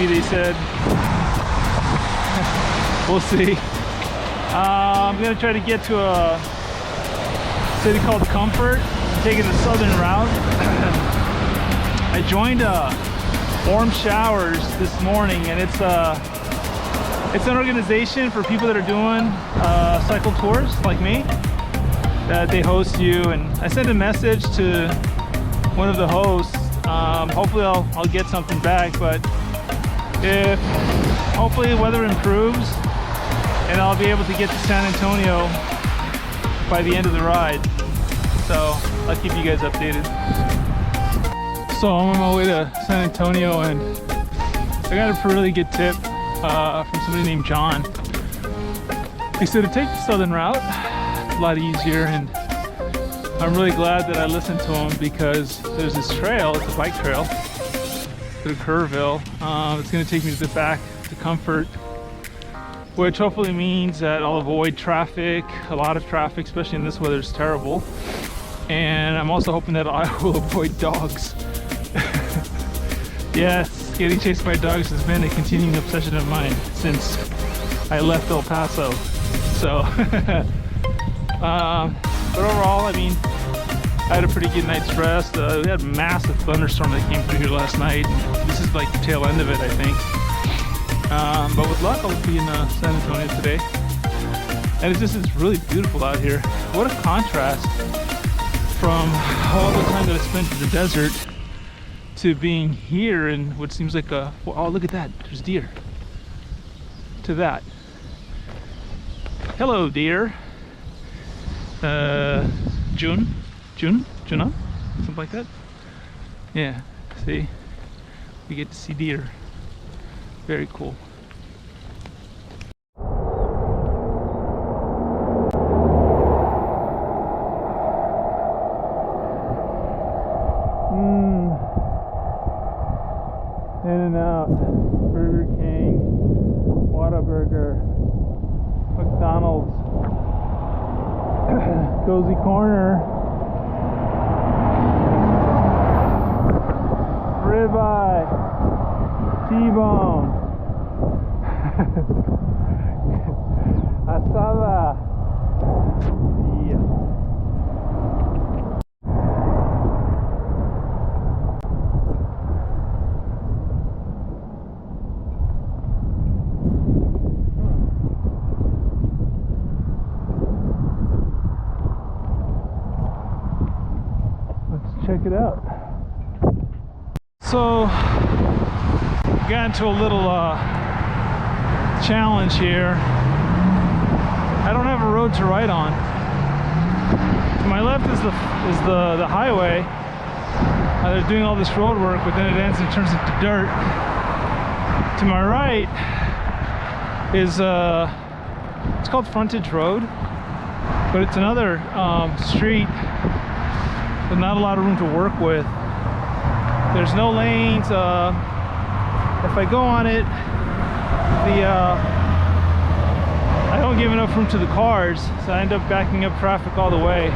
50, they said. We'll see. I'm gonna try to get to a city called Comfort. I'm taking the southern route. I joined Warm Showers this morning, and it's an organization for people that are doing cycle tours like me. That they host you, and I sent a message to one of the hosts. Hopefully I'll get something back, but if hopefully the weather improves and I'll be able to get to San Antonio by the end of the ride. So I'll keep you guys updated. So I'm on my way to San Antonio, and I got a really good tip from somebody named John. He said to take the southern route, it's a lot easier, and I'm really glad that I listened to him because there's this trail, it's a bike trail through Kerrville. It's going to take me to the back to Comfort, which hopefully means that I'll avoid traffic, a lot of traffic, especially in this weather. It's terrible. And I'm also hoping that I will avoid dogs. Yes, getting chased by dogs has been a continuing obsession of mine since I left El Paso. So, but overall, I mean, I had a pretty good night's rest. We had a massive thunderstorm that came through here last night. This is like the tail end of it, I think. But with luck, I'll be in San Antonio today. And it's really beautiful out here. What a contrast from all the time that I spent in the desert to being here in what seems like a, oh, look at that, there's deer. To that. Hello, deer. Juna? Something like that? Yeah, see? We get to see deer. Very cool. In-N-Out, Burger King, Whataburger, McDonald's, Cozy Corner, ribeye, T-bone, asada. Yeah. Let's check it out. So got into a little challenge here. I don't have a road to ride on. To my left is the highway. They're doing all this road work, but then it ends and turns into dirt. To my right is it's called Frontage Road, but it's another street with not a lot of room to work with. There's no lanes. If I go on it, I don't give enough room to the cars, so I end up backing up traffic all the way.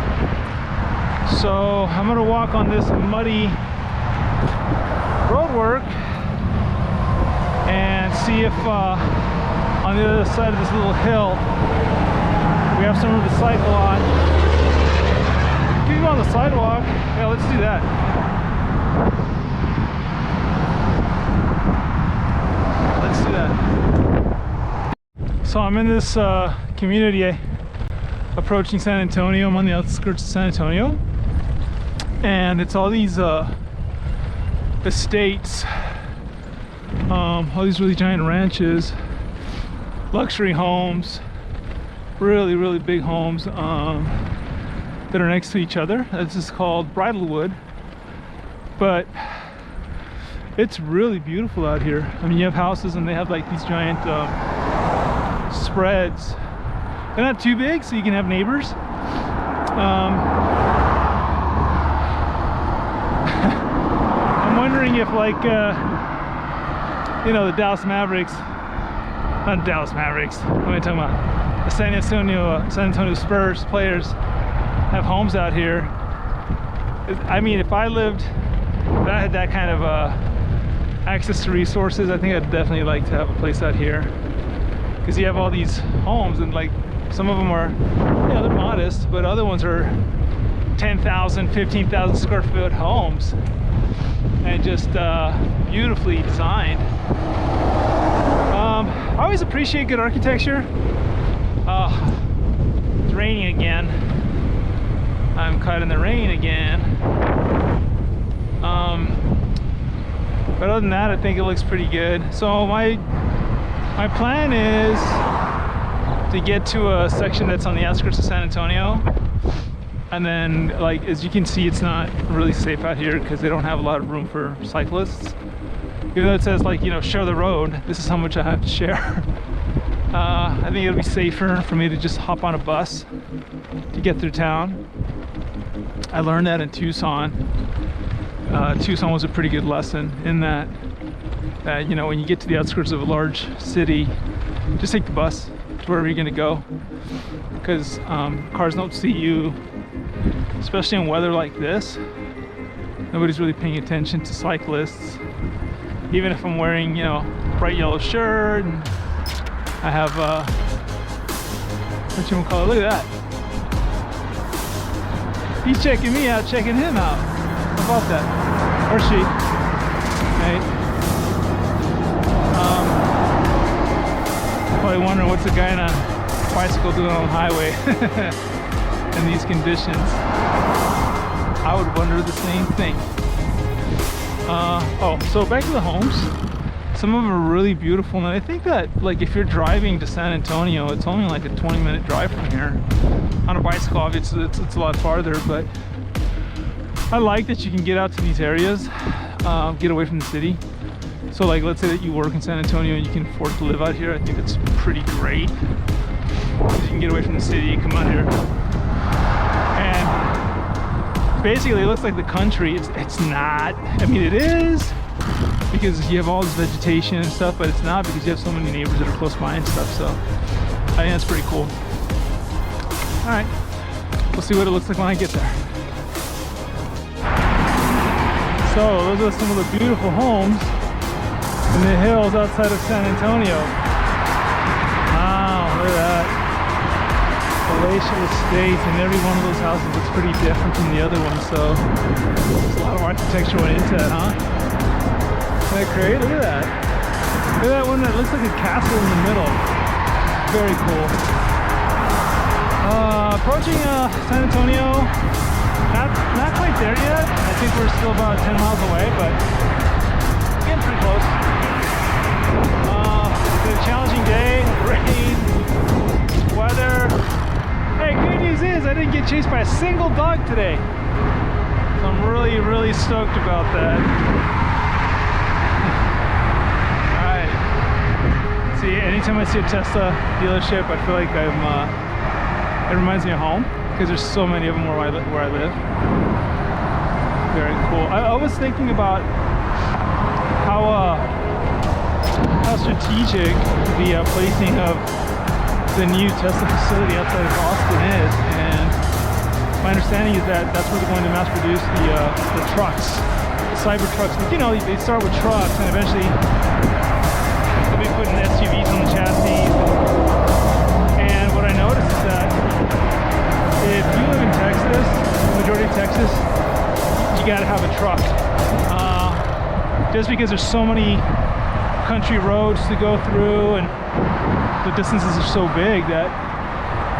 So I'm gonna walk on this muddy road work and see if on the other side of this little hill we have some room to cycle on. Keep on the sidewalk. Yeah, let's do that. Let's do that. So I'm in this community approaching San Antonio. I'm on the outskirts of San Antonio, and it's all these estates, all these really giant ranches, luxury homes, really big homes that are next to each other. This is called Bridlewood, but it's really beautiful out here. I mean, you have houses and they have like these giant spreads. They're not too big, so you can have neighbors. I'm wondering if, like, you know, the Dallas Mavericks, not Dallas Mavericks, what am I talking about? The San Antonio Spurs players have homes out here. I mean, if I had that kind of access to resources, I think I'd definitely like to have a place out here, because you have all these homes, and like some of them are, yeah, they're modest, but other ones are 10,000, 15,000 square foot homes, and just beautifully designed. I always appreciate good architecture. It's raining again. I'm caught in the rain again. But other than that, I think it looks pretty good. So my plan is to get to a section that's on the outskirts of San Antonio, and then, like, as you can see, it's not really safe out here because they don't have a lot of room for cyclists. Even though it says, like, you know, share the road, this is how much I have to share. I think it'll be safer for me to just hop on a bus to get through town. I learned that in Tucson. Tucson was a pretty good lesson in that, you know, when you get to the outskirts of a large city, just take the bus to wherever you're going to go, because cars don't see you, especially in weather like this. Nobody's really paying attention to cyclists. Even if I'm wearing, you know, bright yellow shirt, and I have what you call it? Look at that. He's checking me out, checking him out. How about that? Or she. Right? Probably wondering what's a guy on a bicycle doing on the highway in these conditions. I would wonder the same thing. So back to the homes. Some of them are really beautiful, and I think that, like, if you're driving to San Antonio, it's only like a 20-minute drive from here. On a bicycle, obviously, it's a lot farther, but I like that you can get out to these areas, get away from the city. So, like, let's say that you work in San Antonio and you can afford to live out here. I think that's pretty great. You can get away from the city, come out here, and basically it looks like the country. It's not. I mean, it is, because you have all this vegetation and stuff, but it's not, because you have so many neighbors that are close by and stuff. So I think that's pretty cool. All right, we'll see what it looks like when I get there. So those are some of the beautiful homes in the hills outside of San Antonio. Wow, look at that. Palatial estates, and every one of those houses looks pretty different from the other ones. So there's a lot of architecture went into it, huh? Isn't that great? Look at that. Look at that one that looks like a castle in the middle. Very cool. Approaching San Antonio. Not quite there yet. I think we're still about 10 miles away, but getting pretty close. It's been a challenging day. Rain, weather. Hey, good news is I didn't get chased by a single dog today. So I'm really, really stoked about that. See, anytime I see a Tesla dealership, I feel like it reminds me of home, because there's so many of them where I live. Very cool. I was thinking about how strategic the placing of the new Tesla facility outside of Austin is, and my understanding is that that's where they're going to mass produce the trucks, the Cybertrucks. You know, they start with trucks, and eventually they'll be putting SUVs on the chassis. And what I noticed is that if you live in Texas, the majority of Texas, you gotta have a truck. Just because there's so many country roads to go through, and the distances are so big that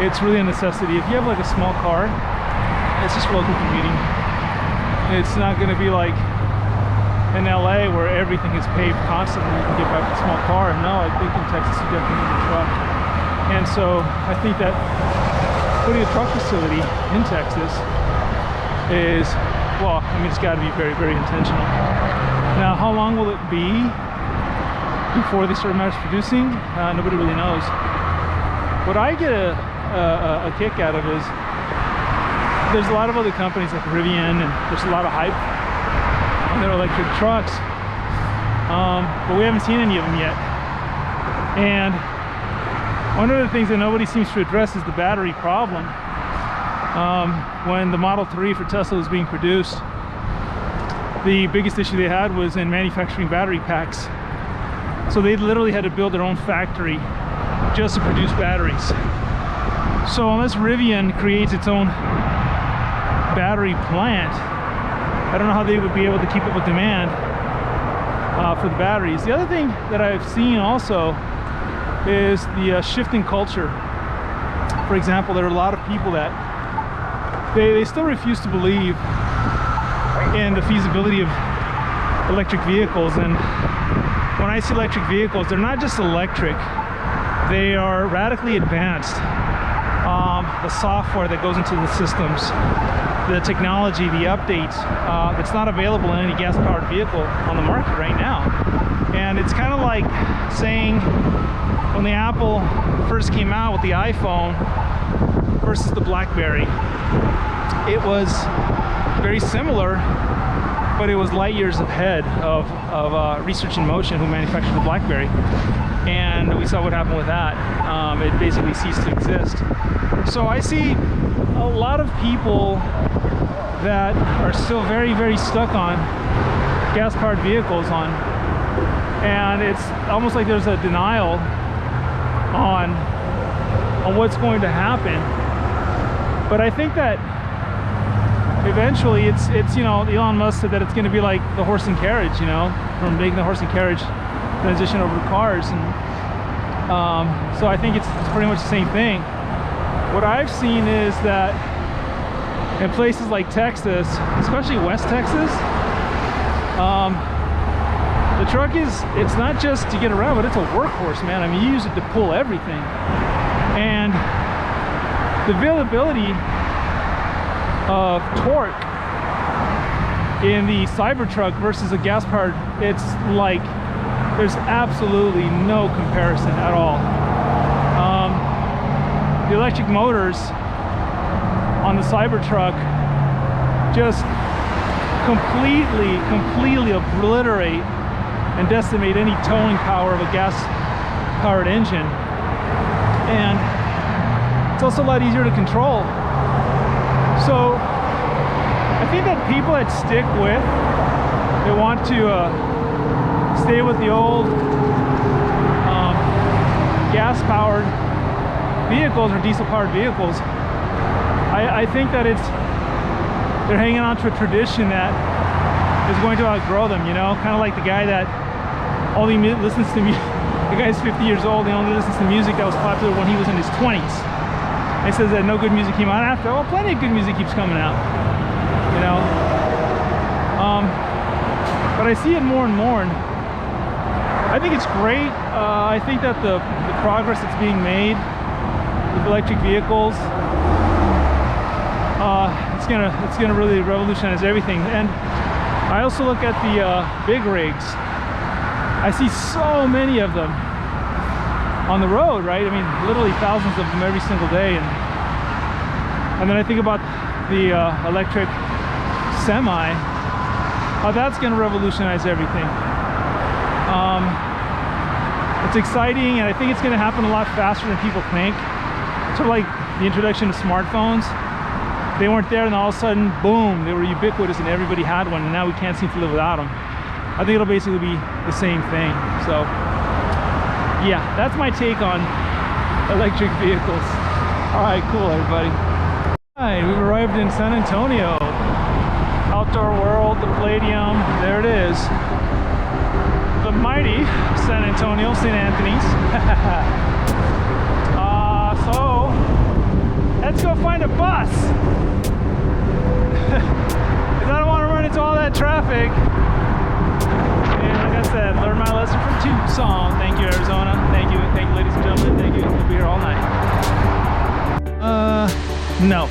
it's really a necessity. If you have like a small car, it's just local commuting. It's not gonna be like in LA where everything is paved constantly. You can get by with a small car. No, I think in Texas you definitely need a truck. And so I think that putting a truck facility in Texas is, well, I mean, it's got to be very, very intentional. Now, how long will it be before they start mass producing? Nobody really knows. What I get a kick out of is there's a lot of other companies like Rivian, and there's a lot of hype on their electric trucks, but we haven't seen any of them yet. And one of the things that nobody seems to address is the battery problem. When the Model 3 for Tesla was being produced, the biggest issue they had was in manufacturing battery packs. So they literally had to build their own factory just to produce batteries. So unless Rivian creates its own battery plant, I don't know how they would be able to keep up with demand for the batteries. The other thing that I've seen also is the shift in culture. For example, there are a lot of people that they still refuse to believe in the feasibility of electric vehicles. And when I see electric vehicles, they're not just electric, they are radically advanced. The software that goes into the systems, the technology, the updates, it's not available in any gas-powered vehicle on the market right now. And it's kind of like saying when the Apple first came out with the iPhone versus the BlackBerry, it was very similar, but it was light years ahead of Research in Motion, who manufactured the BlackBerry. And we saw what happened with that. It basically ceased to exist. So I see a lot of people that are still very, very stuck on gas-powered vehicles and it's almost like there's a denial on what's going to happen. But I think that eventually it's you know, Elon Musk said that it's going to be like the horse and carriage, you know, from making the horse and carriage transition over to cars. And so I think it's pretty much the same thing. What I've seen is that in places like Texas, especially West Texas, the truck it's not just to get around, but it's a workhorse, man. I mean, you use it to pull everything. And the availability of torque in the Cybertruck versus a gas-powered, it's like there's absolutely no comparison at all. The electric motors on the Cybertruck just completely obliterate and decimate any towing power of a gas-powered engine. And it's also a lot easier to control. So I think that people that stick with, they want to stay with the old gas-powered vehicles or diesel-powered vehicles. I think that they're hanging on to a tradition that is going to outgrow them, you know, kind of like the guy that only listens to music. The guy's 50 years old, he only listens to music that was popular when he was in his 20s. He says that no good music came out after. Well, plenty of good music keeps coming out, you know. But I see it more and more, and I think it's great. I think that the progress that's being made with electric vehicles, it's gonna really revolutionize everything. And I also look at the big rigs. I see so many of them on the road, right? I mean, literally thousands of them every single day. And then I think about the electric semi, how that's going to revolutionize everything. It's exciting, and I think it's going to happen a lot faster than people think. Sort of like the introduction of smartphones. They weren't there, and all of a sudden, boom, they were ubiquitous and everybody had one, and now we can't seem to live without them. I think it'll basically be the same thing. So yeah, that's my take on electric vehicles. All right, cool, everybody. All right, we've arrived in San Antonio. Outdoor World, the Palladium, there it is. The mighty San Antonio, St. Anthony's. So let's go find a bus. Because I don't want to run into all that traffic. And like I said, learn my lesson from Tucson. Thank you, Arizona. Thank you, ladies and gentlemen. Thank you. We'll be here all night. No.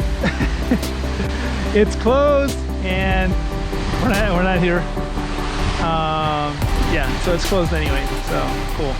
It's closed, and we're not here. Yeah, so it's closed anyway. So cool.